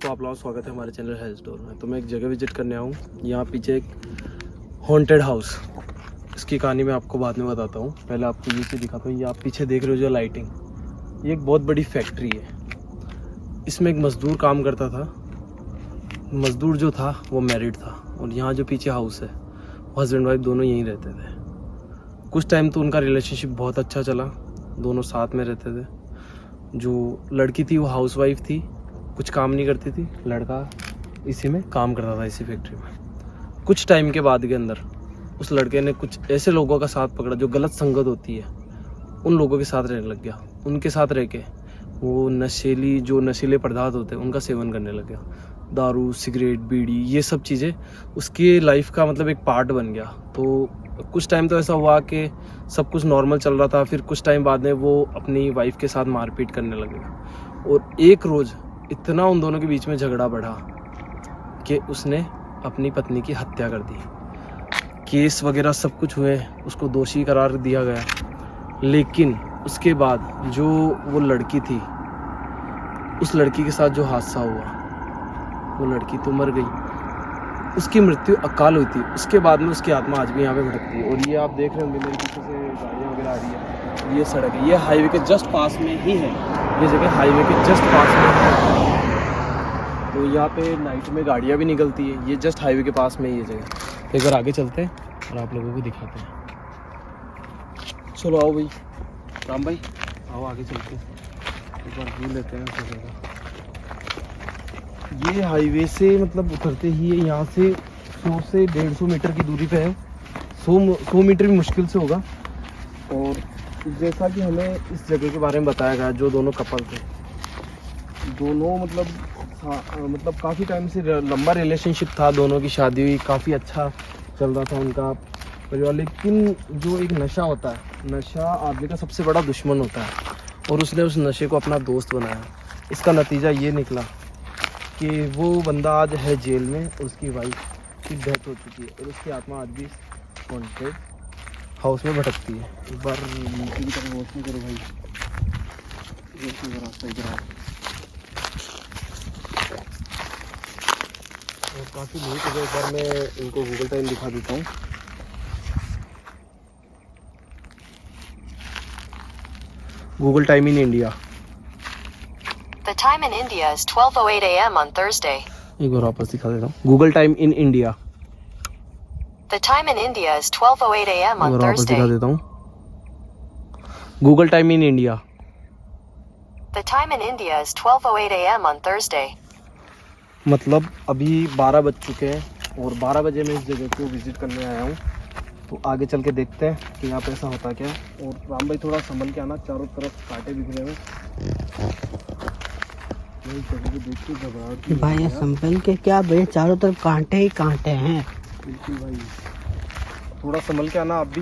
दोस्तों, आप लोगों का स्वागत है हमारे चैनल हेल्थ स्टोर में। तो मैं एक जगह विजिट करने आया हूँ। यहाँ पीछे एक हॉन्टेड हाउस, इसकी कहानी मैं आपको बाद में बताता हूँ। पहले आपको ये चीज़ दिखाता हूँ। ये आप पीछे देख रहे हो जो लाइटिंग, ये एक बहुत बड़ी फैक्ट्री है। इसमें एक मज़दूर काम करता था। मज़दूर जो था वो मैरिड था, और यहाँ जो पीछे हाउस है हस्बैंड वाइफ दोनों यहीं रहते थे। कुछ टाइम तो उनका रिलेशनशिप बहुत अच्छा चला, दोनों साथ में रहते थे। जो लड़की थी वो हाउस वाइफ थी, कुछ काम नहीं करती थी। लड़का इसी में काम करता था, इसी फैक्ट्री में। कुछ टाइम के बाद के अंदर उस लड़के ने कुछ ऐसे लोगों का साथ पकड़ा जो गलत संगत होती है, उन लोगों के साथ रहने लग गया। उनके साथ रह के वो नशीले पदार्थ होते हैं उनका सेवन करने लग गया। दारू, सिगरेट, बीड़ी, ये सब चीज़ें उसकी लाइफ का मतलब एक पार्ट बन गया। तो कुछ टाइम तो ऐसा हुआ कि सब कुछ नॉर्मल चल रहा था। फिर कुछ टाइम बाद में वो अपनी वाइफ के साथ मारपीट करने लग गया, और एक रोज़ इतना उन दोनों के बीच में झगड़ा बढ़ा कि उसने अपनी पत्नी की हत्या कर दी। केस वगैरह सब कुछ हुए, उसको दोषी करार दिया गया। लेकिन उसके बाद जो वो लड़की थी, उस लड़की के साथ जो हादसा हुआ, वो लड़की तो मर गई, उसकी मृत्यु अकाल हुई थी। उसके बाद में उसकी आत्मा आज भी यहाँ पे भटकती है। और ये आप देख रहे होंगे मेरे पीछे से गाड़ियाँ वगैरह आ रही है। ये सड़क है, ये हाईवे के जस्ट पास में ही है। ये जगह हाईवे के जस्ट पास में है, तो यहाँ पे नाइट में गाड़ियाँ भी निकलती है। ये जस्ट हाईवे के पास में ही ये जगह। तो एक बार आगे चलते हैं और आप लोगों को दिखाते हैं। चलो आओ भाई, राम भाई आओ आगे चलते हैं, एक बार व्यू लेते हैं उस जगह का। ये हाईवे से मतलब उतरते ही यहाँ से 100 से 150 मीटर की दूरी पे है। 100 मीटर भी मुश्किल से होगा। और जैसा कि हमें इस जगह के बारे में बताया गया, जो दोनों कपल थे, दोनों मतलब काफ़ी टाइम से लंबा रिलेशनशिप था। दोनों की शादी हुई, काफ़ी अच्छा चल रहा था उनका परिवार। लेकिन जो एक नशा होता है, नशा आदमी का सबसे बड़ा दुश्मन होता है, और उसने उस नशे को अपना दोस्त बनाया। इसका नतीजा ये निकला कि वो बंदा आज है जेल में, और उसकी वाइफ की डेथ हो चुकी है, और उसकी आत्मा आज भी हॉन्टेड हाउस में भटकती है। एक बार नीचे की तरफ रोशनी करो भाई, रोशनी का रास्ता इधर आओ। और काफ़ी लेट हो गया, एक बार मैं इनको गूगल टाइम दिखा देता हूँ। Google time in India, The time in India is 12:08 a.m. on Thursday. एक बार वापस दिखा देता हूँ। Google time in India, The time in India is 12:08 a.m. on एक बार वापस Thursday. दिखा देता हूँ। Google time in India, The time in India is 12:08 a.m. on Thursday. मतलब अभी 12 बज चुके हैं, और 12 बजे मैं इस जगह को विज़िट करने आया हूँ। तो आगे चल के देखते हैं कि यहाँ पे ऐसा होता क्या है। और राम भाई थोड़ा संभल के आना, चारों तरफ कांटे बिखरे हुए। मैं इस जगह को देख के घबराहट की भाई ये संभल के क्या भाई, चारों तरफ कांटे ही कांटे हैं। बिल्कुल भाई, थोड़ा संभल के आना आप भी।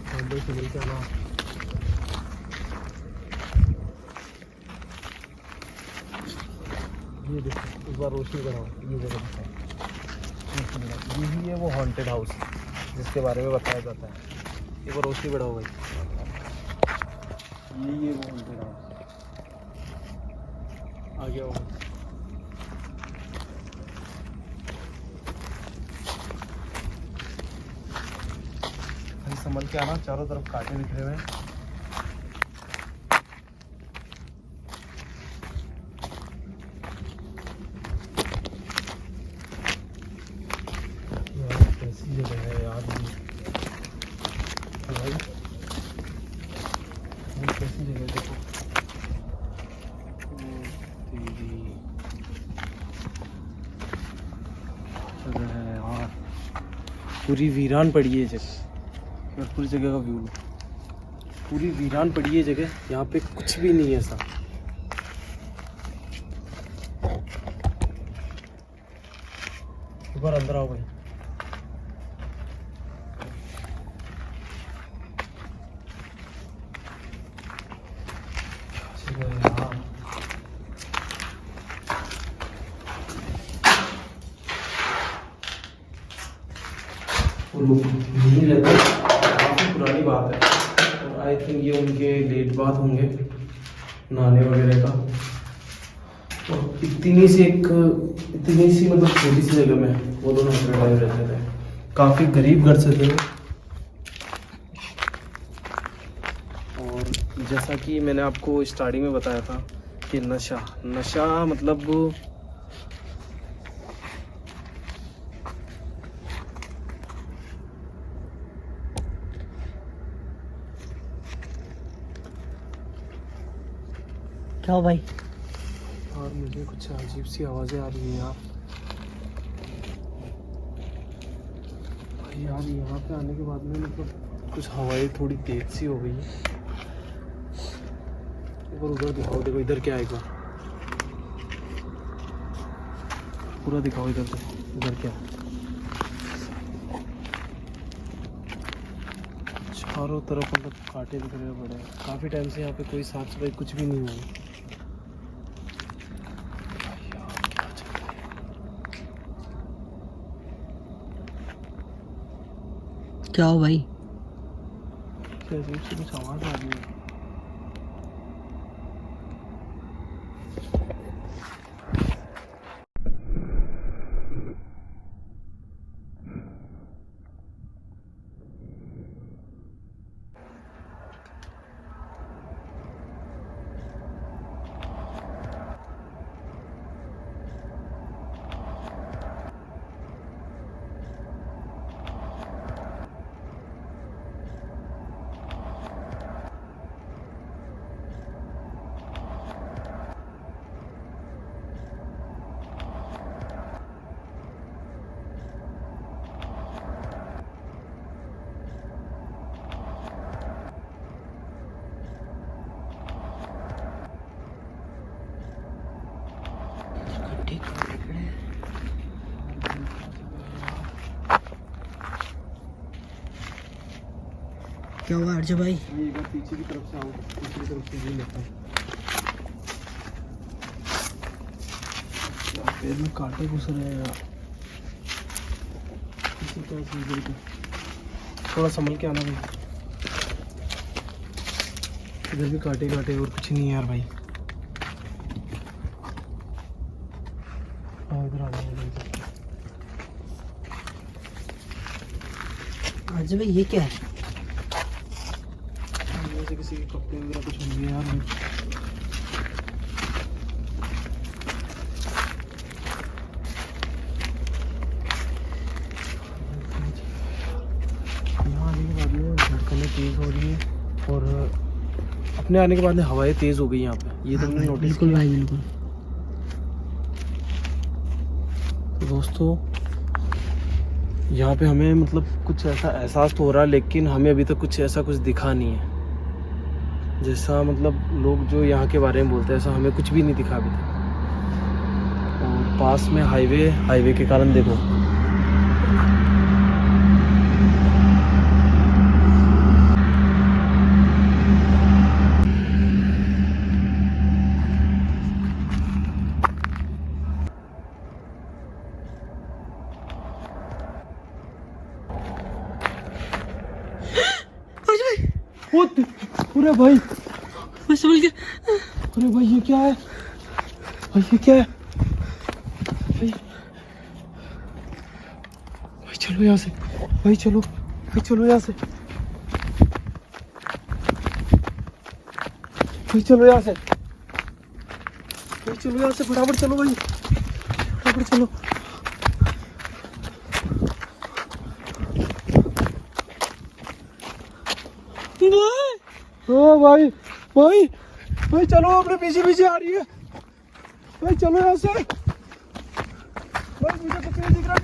राम भाई संभल के आना। ये देखो, इस बार रोशनी कराओ, ये जगह दिखाओ। यही है वो हॉन्टेड हाउस जिसके बारे में बताया जाता है। एक बार रोशनी बढ़ाओ भाई, यही है वो हॉन्टेड हाउस। आ गया वो। भाई संभल के आना, चारों तरफ कांटे बिखरे हुए हैं। कैसी जगह है यार भाई, कैसी जगह है देखो। जगह है यार, पूरी वीरान पड़ी है जगह। पूरी जगह का व्यू, पूरी वीरान पड़ी है जगह। यहाँ पे कुछ भी नहीं है ऐसा। एक बार अंदर आओ भाई। नहीं रहता, काफ़ी पुरानी बात है। आई थिंक ये उनके लेट बाथ होंगे नहाने वगैरह का। और इतनी सी मतलब छोटी सी जगह में वो दोनों हस्बैंड वाइफ रहते थे। काफ़ी गरीब घर से थे वो। और जैसा कि मैंने आपको स्टार्टिंग में बताया था कि नशा मतलब क्या हो भाई? और मुझे कुछ अजीब सी आवाज़ें आ रही हैं यार। भाई यार यहाँ पे आने के बाद में मतलब कुछ हवाएं थोड़ी तेज सी हो गई है। एक बार उधर दिखाओ, देखो इधर क्या है, एक बार पूरा दिखाओ इधर से, इधर क्या है। चारों तरफ मतलब कांटे दिख रहे हैं बड़े। काफ़ी टाइम से यहाँ पे कोई साफ सफाई कुछ भी नहीं हुई। क्या हो भाई? अजीब सी कुछ आवाज़ आ रही है। क्या हुआ अर्जुन भाई? ये इधर पीछे की तरफ से आओ, पीछे की तरफ से ये लगता है। पैर में कांटे घुस रहे हैं यार। थोड़ा संभल के आना भाई। इधर भी कांटे कांटे और कुछ नहीं है यार भाई। इधर आ जाओ। अर्जुन भाई ये क्या है? जैसे किसी के कपड़े वगैरह कुछ होंगे यार भाई। यहाँ आने के बाद में धड़कनें तेज हो रही हैं और अपने आने के बाद में हवाएं तेज हो गई यहाँ पे। ये तुमने नोटिस बिल्कुल भाई बिल्कुल। तो दोस्तों यहाँ पे हमें मतलब कुछ ऐसा एहसास तो हो रहा है, लेकिन हमें अभी तक कुछ ऐसा कुछ दिखा नहीं है। जैसा मतलब लोग जो यहाँ के बारे में बोलते हैं ऐसा हमें कुछ भी नहीं दिखा अभी तक। और पास में हाईवे के कारण देखो पूरे भाई मैं समझ गया। अरे भाई ये क्या है? भाई ये क्या है? भाई चलो यहाँ से, भाई चलो यहाँ से, भाई चलो यहाँ से, फटाफट चलो भाई, फटाफट चलो। ओ भाई चलो, अपने पीछे आ रही है। भाई चलो यहाँ से, भाई मुझे कुछ नहीं दिख रहा।